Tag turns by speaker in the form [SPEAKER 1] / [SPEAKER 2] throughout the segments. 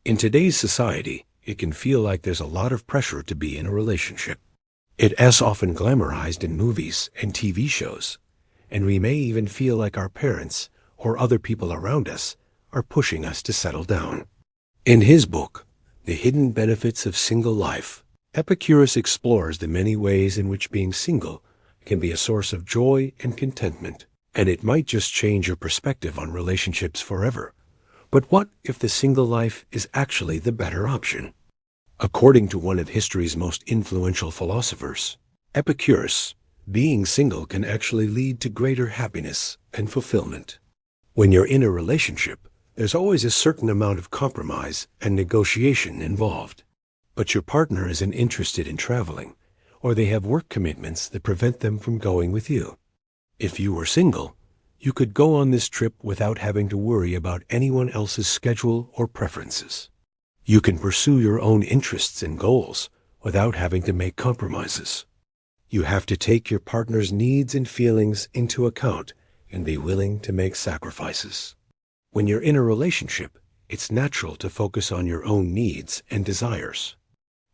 [SPEAKER 1] In today's society, it can feel like there's a lot of pressure to be in a relationship. It is often glamorized in movies and TV shows, and we may even feel like our parents or other people around us are pushing us to settle down. In his book, The Hidden Benefits of Single Life, Epicurus explores the many ways in which being single can be a source of joy and contentment, and it might just change your perspective on relationships forever. But what if the single life is actually the better option? According to one of history's most influential philosophers, Epicurus, being single can actually lead to greater happiness and fulfillment. When you're in a relationship, there's always a certain amount of compromise and negotiation involved. But your partner isn't interested in traveling, or they have work commitments that prevent them from going with you. If you were single, you could go on this trip without having to worry about anyone else's schedule or preferences. You can pursue your own interests and goals without having to make compromises. You have to take your partner's needs and feelings into account and be willing to make sacrifices. When you're in a relationship, it's natural to focus on your own needs and desires.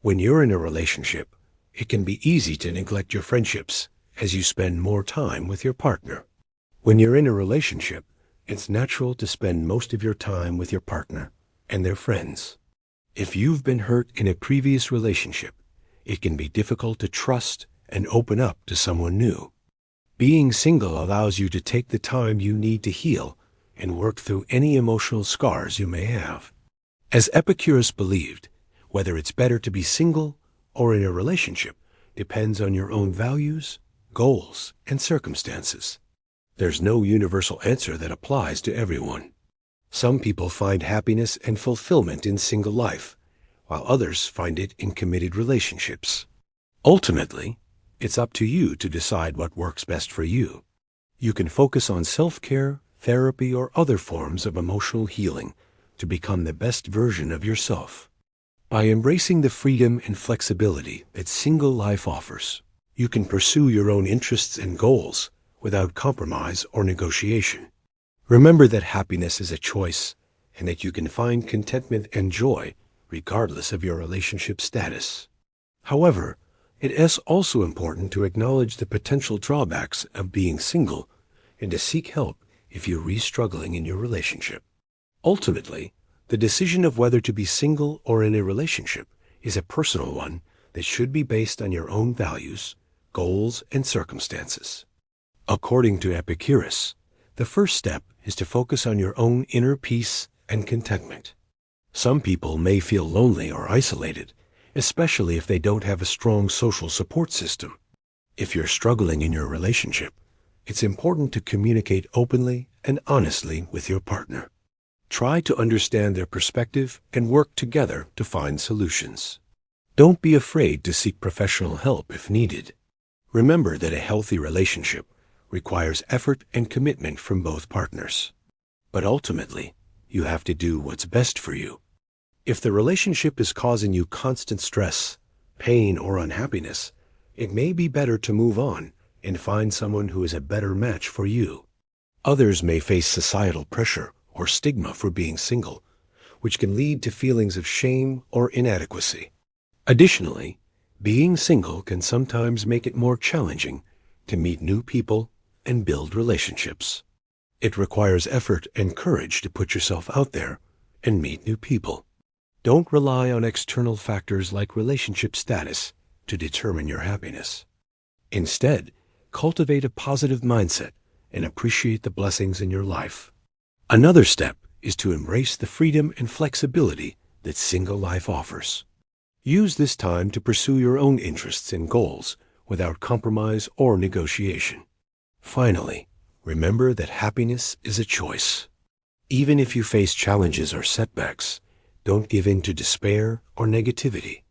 [SPEAKER 1] When you're in a relationship, it can be easy to neglect your friendships as you spend more time with your partner. When you're in a relationship, it's natural to spend most of your time with your partner and their friends. If you've been hurt in a previous relationship, it can be difficult to trust and open up to someone new. Being single allows you to take the time you need to heal and work through any emotional scars you may have. As Epicurus believed, whether it's better to be single or in a relationship depends on your own values, goals, and circumstances. There's no universal answer that applies to everyone. Some people find happiness and fulfillment in single life, while others find it in committed relationships. Ultimately, it's up to you to decide what works best for you. You can focus on self-care, therapy, or other forms of emotional healing to become the best version of yourself. By embracing the freedom and flexibility that single life offers, you can pursue your own interests and goals without compromise or negotiation. Remember that happiness is a choice and that you can find contentment and joy regardless of your relationship status. However, it is also important to acknowledge the potential drawbacks of being single and to seek help if you're struggling in your relationship. Ultimately, the decision of whether to be single or in a relationship is a personal one that should be based on your own values, goals, and circumstances. According to Epicurus, the first step is to focus on your own inner peace and contentment. Some people may feel lonely or isolated, especially if they don't have a strong social support system. If you're struggling in your relationship, it's important to communicate openly and honestly with your partner. Try to understand their perspective and work together to find solutions. Don't be afraid to seek professional help if needed. Remember that a healthy relationship requires effort and commitment from both partners. But ultimately, you have to do what's best for you. If the relationship is causing you constant stress, pain, or unhappiness, it may be better to move on and find someone who is a better match for you. Others may face societal pressure or stigma for being single, which can lead to feelings of shame or inadequacy. Additionally, being single can sometimes make it more challenging to meet new people and build relationships. It requires effort and courage to put yourself out there and meet new people. Don't rely on external factors like relationship status to determine your happiness. Instead, cultivate a positive mindset and appreciate the blessings in your life. Another step is to embrace the freedom and flexibility that single life offers. Use this time to pursue your own interests and goals without compromise or negotiation. Finally, remember that happiness is a choice. Even if you face challenges or setbacks, don't give in to despair or negativity.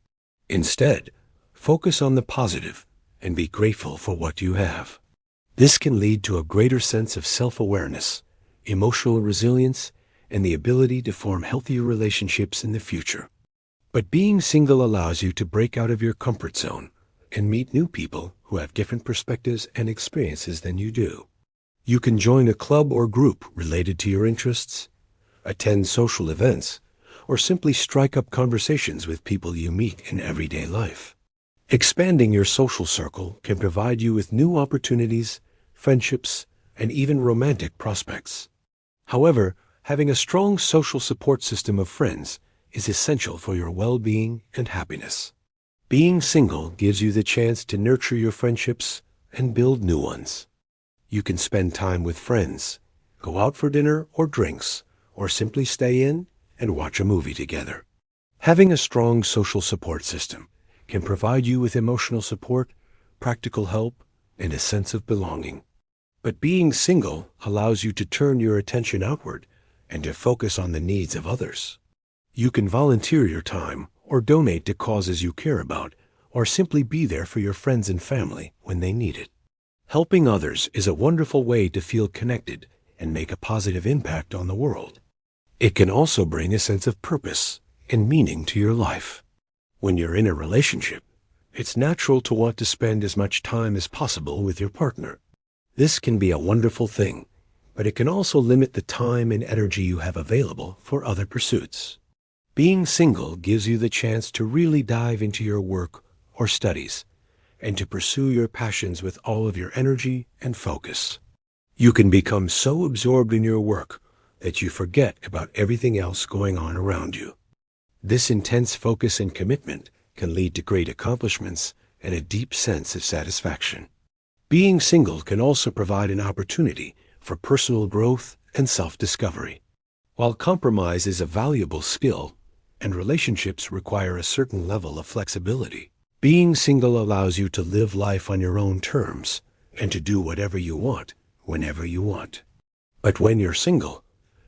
[SPEAKER 1] Instead, focus on the positive and be grateful for what you have. This can lead to a greater sense of self-awareness, emotional resilience, and the ability to form healthier relationships in the future. But being single allows you to break out of your comfort zone and meet new people who have different perspectives and experiences than you do. You can join a club or group related to your interests, attend social events, or simply strike up conversations with people you meet in everyday life. Expanding your social circle can provide you with new opportunities, friendships, and even romantic prospects. However, having a strong social support system of friends is essential for your well-being and happiness. Being single gives you the chance to nurture your friendships and build new ones. You can spend time with friends, go out for dinner or drinks, or simply stay in and watch a movie together. Having a strong social support system can provide you with emotional support, practical help, and a sense of belonging. But being single allows you to turn your attention outward and to focus on the needs of others. You can volunteer your time or donate to causes you care about, or simply be there for your friends and family when they need it. Helping others is a wonderful way to feel connected and make a positive impact on the world. It can also bring a sense of purpose and meaning to your life. When you're in a relationship, it's natural to want to spend as much time as possible with your partner. This can be a wonderful thing, but it can also limit the time and energy you have available for other pursuits. Being single gives you the chance to really dive into your work or studies and to pursue your passions with all of your energy and focus. You can become so absorbed in your work that you forget about everything else going on around you. This intense focus and commitment can lead to great accomplishments and a deep sense of satisfaction. Being single can also provide an opportunity for personal growth and self-discovery. While compromise is a valuable skill and relationships require a certain level of flexibility, being single allows you to live life on your own terms and to do whatever you want, whenever you want. But when you're single,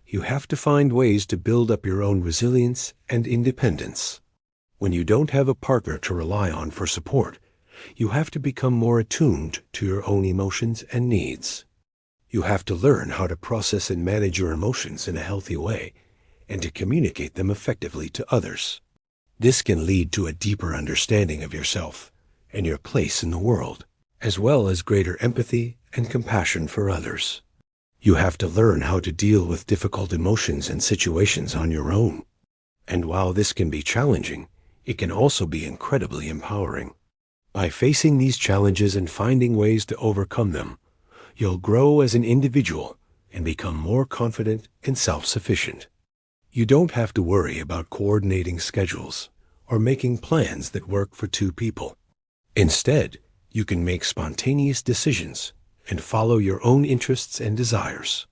[SPEAKER 1] you have to find ways to build up your own resilience and independence. When you don't have a partner to rely on for support, you have to become more attuned to your own emotions and needs. You have to learn how to process and manage your emotions in a healthy way and to communicate them effectively to others. This can lead to a deeper understanding of yourself and your place in the world, as well as greater empathy and compassion for others. You have to learn how to deal with difficult emotions and situations on your own. And while this can be challenging, it can also be incredibly empowering. By facing these challenges and finding ways to overcome them, you'll grow as an individual and become more confident and self-sufficient. You don't have to worry about coordinating schedules or making plans that work for two people. Instead, you can make spontaneous decisions and follow your own interests and desires,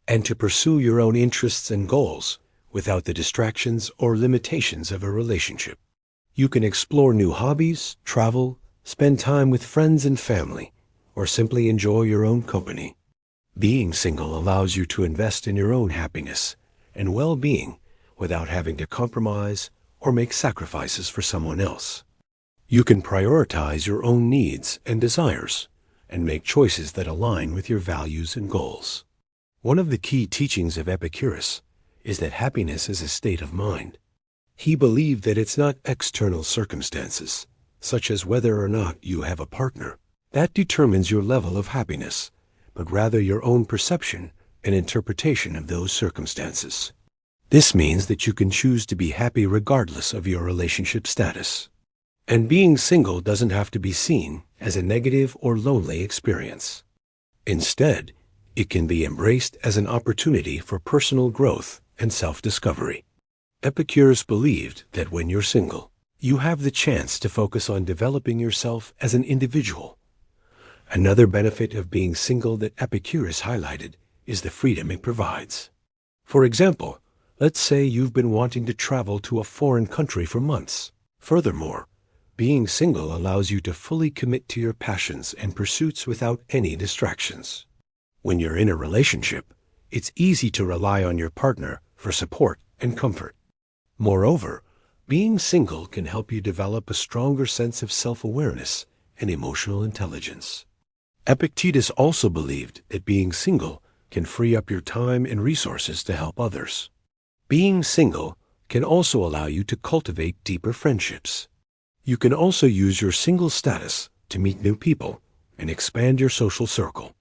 [SPEAKER 1] and to pursue your own interests and goals without the distractions or limitations of a relationship. You can explore new hobbies, travel, spend time with friends and family, or simply enjoy your own company. Being single allows you to invest in your own happiness and well-being without having to compromise or make sacrifices for someone else. You can prioritize your own needs and desires and make choices that align with your values and goals. One of the key teachings of Epicurus is that happiness is a state of mind. He believed that it's not external circumstances, such as whether or not you have a partner, that determines your level of happiness, but rather your own perception and interpretation of those circumstances. This means that you can choose to be happy regardless of your relationship status. And being single doesn't have to be seen as a negative or lonely experience. Instead, it can be embraced as an opportunity for personal growth and self-discovery. Epicurus believed that when you're single, you have the chance to focus on developing yourself as an individual. Another benefit of being single that Epicurus highlighted is the freedom it provides. For example, let's say you've been wanting to travel to a foreign country for months. Furthermore, being single allows you to fully commit to your passions and pursuits without any distractions. When you're in a relationship, it's easy to rely on your partner for support and comfort. Moreover, being single can help you develop a stronger sense of self-awareness and emotional intelligence. Epictetus also believed that being single can free up your time and resources to help others. Being single can also allow you to cultivate deeper friendships. You can also use your single status to meet new people and expand your social circle.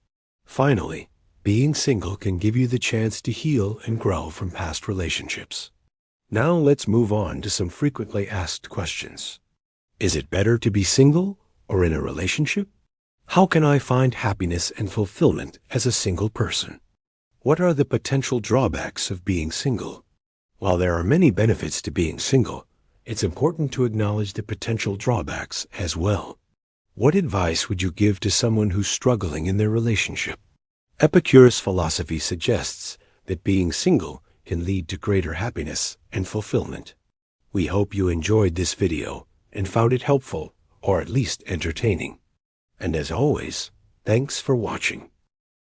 [SPEAKER 1] Finally, being single can give you the chance to heal and grow from past relationships. Now let's move on to some frequently asked questions. Is it better to be single or in a relationship? How can I find happiness and fulfillment as a single person? What are the potential drawbacks of being single? While there are many benefits to being single, it's important to acknowledge the potential drawbacks as well. What advice would you give to someone who's struggling in their relationship? Epicurus' philosophy suggests that being single can lead to greater happiness and fulfillment. We hope you enjoyed this video and found it helpful or at least entertaining. And as always, thanks for watching.